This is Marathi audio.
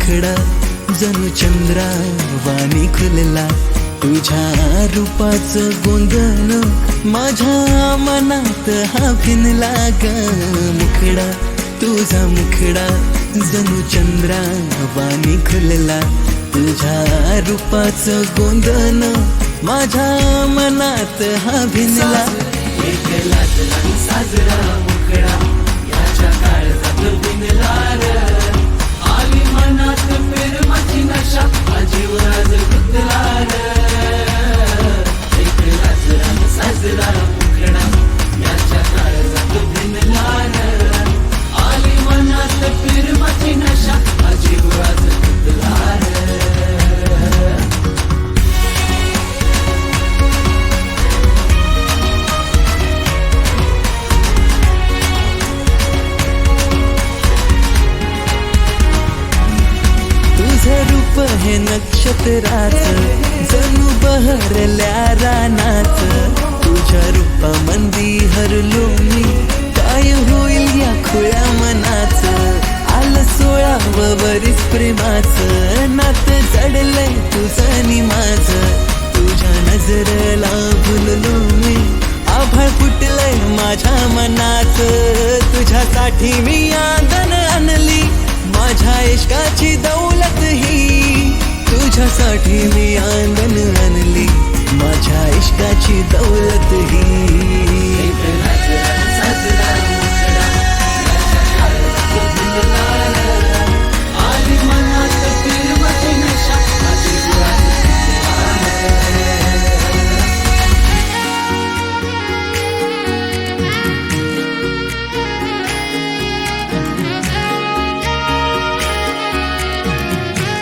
मुखडा जणू चंद्रा वाणी खुलला, तुझ्या रूपाचं गोंधळ माझ्या मनात हा भिनला ग. मुखडा तुझा मुखडा जणू चंद्रा वाणी खुलला, तुझ्या रूपाचं गोंधळ माझ्या मनात हा भिनला. एक लाजला साजरा मुखडा याच्या काळजात भिनला र. आली मनात प्रेमाची नशा जीव राज गुंतला र. एक लाजला साजरा मुखडा याच्या काळजात भिनला र. आली मनात प्रेमाची नशा जीव राज गुंतला र. तुझं रूप हे नक्षत्राचं जणू बहरल्या रानाचं, तुझ्या रूपामंदी हरलो मी काय होईल या खुळ्या मनाचं. आलं 16 वरीस प्रेमाचं नातं जडलंय तुझं नि माझं, तुझ्या नजरेला भुललो मी आभाळ फुटलंय माझ्या मनाचं. तुझ्यासाठी मी आंगण आणली माझ्या इश्काची दौलत ही, तुझ्यासाठी मी अंगण आणली माझ्या इश्काची दौलत ही.